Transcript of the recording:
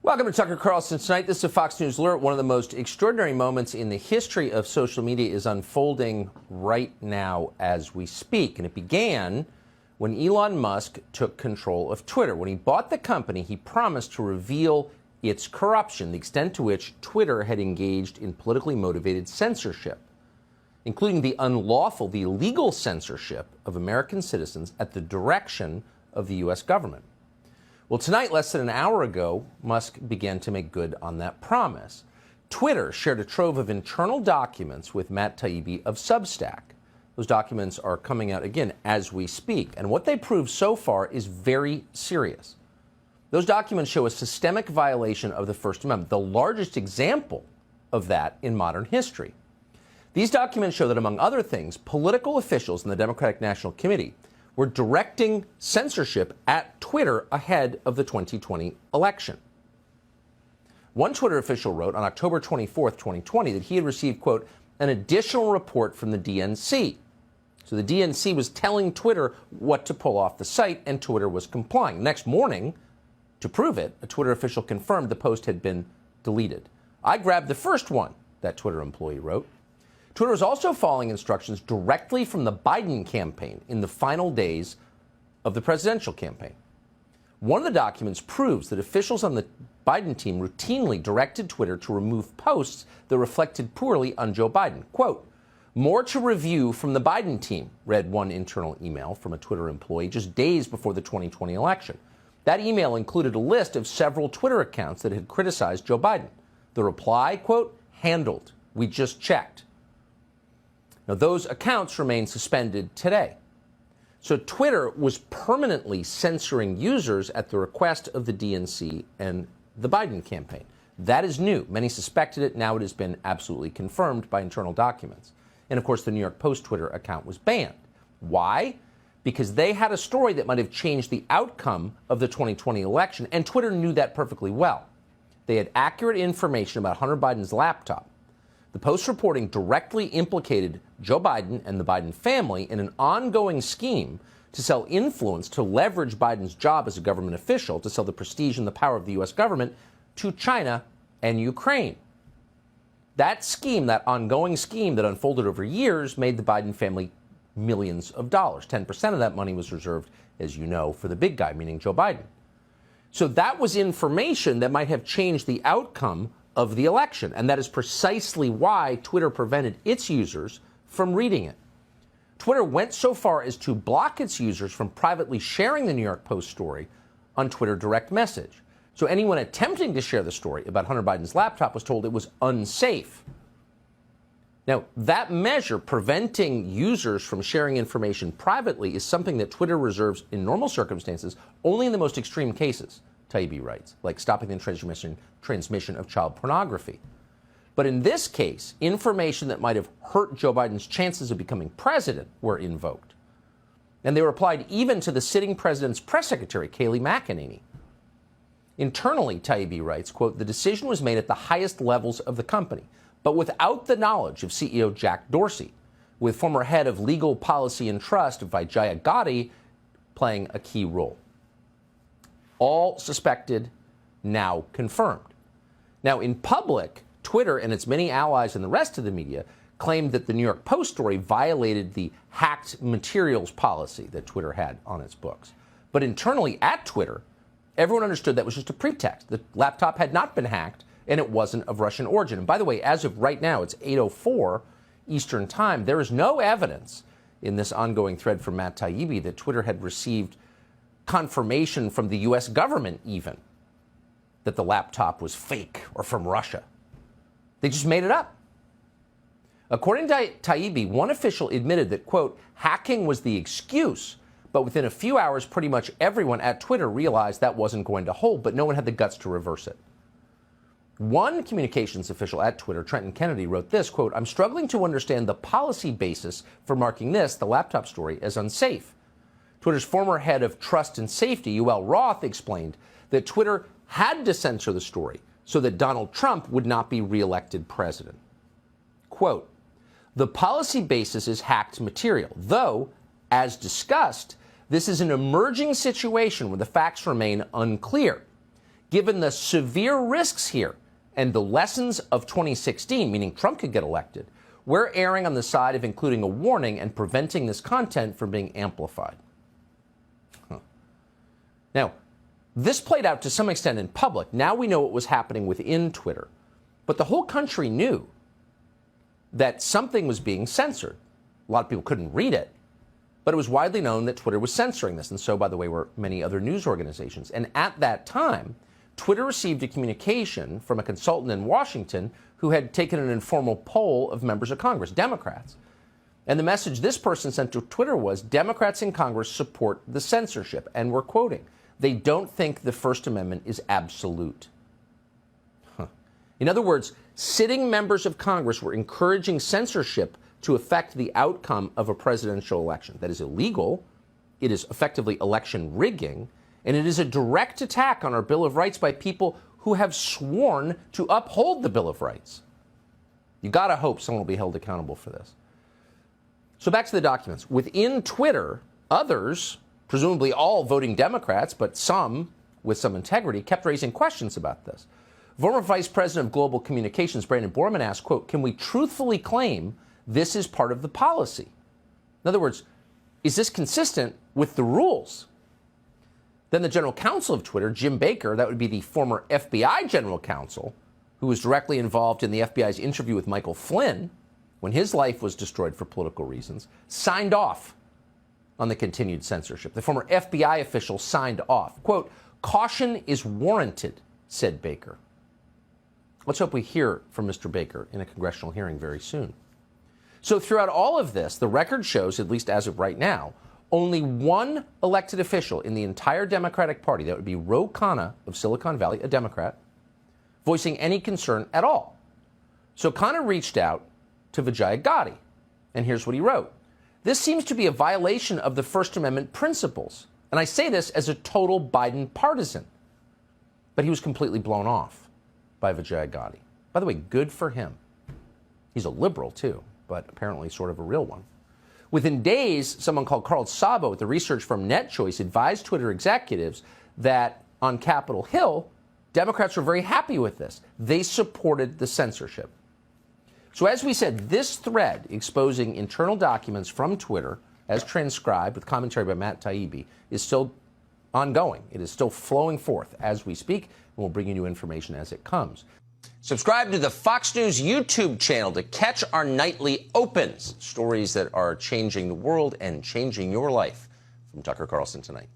Welcome to Tucker Carlson Tonight. This is a Fox News Alert. One of the most extraordinary moments in the history of social media is unfolding right now as we speak. And it began when Elon Musk took control of Twitter. When he bought the company, he promised to reveal its corruption, the extent to which Twitter had engaged in politically motivated censorship, including the unlawful, the illegal censorship of American citizens at the direction of the U.S. government. Well, tonight, less than an hour ago, Musk began to make good on that promise. Twitter shared a trove of internal documents with Matt Taibbi of Substack. Those documents are coming out again as we speak, and what they prove so far is very serious. Those documents show a systemic violation of the First Amendment, the largest example of that in modern history. These documents show that, among other things, political officials in the Democratic National Committee were directing censorship at Twitter ahead of the 2020 election. One Twitter official wrote on October 24th, 2020, that he had received, quote, an additional report from the DNC. So the DNC was telling Twitter what to pull off the site, and Twitter was complying. Next morning, to prove it, a Twitter official confirmed the post had been deleted. I grabbed the first one, that Twitter employee wrote. Twitter is also following instructions directly from the Biden campaign in the final days of the presidential campaign. One of the documents proves that officials on the Biden team routinely directed Twitter to remove posts that reflected poorly on Joe Biden. Quote, more to review from the Biden team, read one internal email from a Twitter employee just days before the 2020 election. That email included a list of several Twitter accounts that had criticized Joe Biden. The reply, quote, handled. We just checked. Now, those accounts remain suspended today. So Twitter was permanently censoring users at the request of the DNC and the Biden campaign. That is new. Many suspected it. Now it has been absolutely confirmed by internal documents. And, of course, the New York Post Twitter account was banned. Why? Because they had a story that might have changed the outcome of the 2020 election, and Twitter knew that perfectly well. They had accurate information about Hunter Biden's laptop. The Post's reporting directly implicated Joe Biden and the Biden family in an ongoing scheme to sell influence, to leverage Biden's job as a government official, to sell the prestige and the power of the U.S. government to China and Ukraine. That scheme, that ongoing scheme that unfolded over years, made the Biden family millions of dollars. 10% of that money was reserved, as you know, for the big guy, meaning Joe Biden. So that was information that might have changed the outcome of the election, and that is precisely why Twitter prevented its users from reading it. Twitter went so far as to block its users from privately sharing the New York Post story on Twitter direct message. So anyone attempting to share the story about Hunter Biden's laptop was told it was unsafe. Now, that measure, preventing users from sharing information privately, is something that Twitter reserves in normal circumstances only in the most extreme cases, Taibbi writes, like stopping the transmission of child pornography. But in this case, information that might have hurt Joe Biden's chances of becoming president were invoked. And they were applied even to the sitting president's press secretary, Kayleigh McEnany. Internally, Taibbi writes, quote, the decision was made at the highest levels of the company, but without the knowledge of CEO Jack Dorsey, with former head of legal policy and trust, Vijaya Gotti, playing a key role. All suspected, now confirmed. Now, in public, Twitter and its many allies and the rest of the media claimed that the New York Post story violated the hacked materials policy that Twitter had on its books. But internally at Twitter, everyone understood that was just a pretext. The laptop had not been hacked, and it wasn't of Russian origin. And by the way, as of right now, it's 8:04 Eastern Time. There is no evidence in this ongoing thread from Matt Taibbi that Twitter had received confirmation from the U.S. government even that the laptop was fake or from Russia. They just made it up. According to Taibbi, one official admitted that, quote, hacking was the excuse, but within a few hours, pretty much everyone at Twitter realized that wasn't going to hold, but no one had the guts to reverse it. One communications official at Twitter, Trenton Kennedy, wrote this, quote, I'm struggling to understand the policy basis for marking this, the laptop story, as unsafe. Twitter's former head of trust and safety, Yoel Roth, explained that Twitter had to censor the story so that Donald Trump would not be reelected president. Quote, the policy basis is hacked material, though, as discussed, this is an emerging situation where the facts remain unclear. Given the severe risks here and the lessons of 2016, meaning Trump could get elected, we're erring on the side of including a warning and preventing this content from being amplified. Now, this played out to some extent in public. Now we know what was happening within Twitter. But the whole country knew that something was being censored. A lot of people couldn't read it, but it was widely known that Twitter was censoring this. And so, by the way, were many other news organizations. And at that time, Twitter received a communication from a consultant in Washington who had taken an informal poll of members of Congress, Democrats. And the message this person sent to Twitter was, Democrats in Congress support the censorship. And we're quoting, they don't think the First Amendment is absolute. In other words, sitting members of Congress were encouraging censorship to affect the outcome of a presidential election. That is illegal. It is effectively election rigging. And it is a direct attack on our Bill of Rights by people who have sworn to uphold the Bill of Rights. You got to hope someone will be held accountable for this. So back to the documents. Within Twitter, others, presumably all voting Democrats, but some with some integrity, kept raising questions about this. Former Vice President of Global Communications, Brandon Borman, asked, quote, can we truthfully claim this is part of the policy? In other words, is this consistent with the rules? Then the general counsel of Twitter, Jim Baker, that would be the former FBI general counsel, who was directly involved in the FBI's interview with Michael Flynn when his life was destroyed for political reasons, signed off on the continued censorship. The former FBI official signed off. Quote, caution is warranted, said Baker. Let's hope we hear from Mr. Baker in a congressional hearing very soon. So throughout all of this, the record shows, at least as of right now, only one elected official in the entire Democratic Party, that would be Ro Khanna of Silicon Valley, a Democrat, voicing any concern at all. So Khanna reached out to Vijaya Gotti, and here's what he wrote. This seems to be a violation of the First Amendment principles. And I say this as a total Biden partisan. But he was completely blown off by Vijaya Gotti. By the way, good for him. He's a liberal, too, but apparently sort of a real one. Within days, someone called Carl Szabo at the research firm NetChoice advised Twitter executives that on Capitol Hill, Democrats were very happy with this. They supported the censorship. So as we said, this thread exposing internal documents from Twitter, as transcribed with commentary by Matt Taibbi, is still ongoing. It is still flowing forth as we speak, and we'll bring you new information as it comes. Subscribe to the Fox News YouTube channel to catch our nightly opens, stories that are changing the world and changing your life. From Tucker Carlson tonight.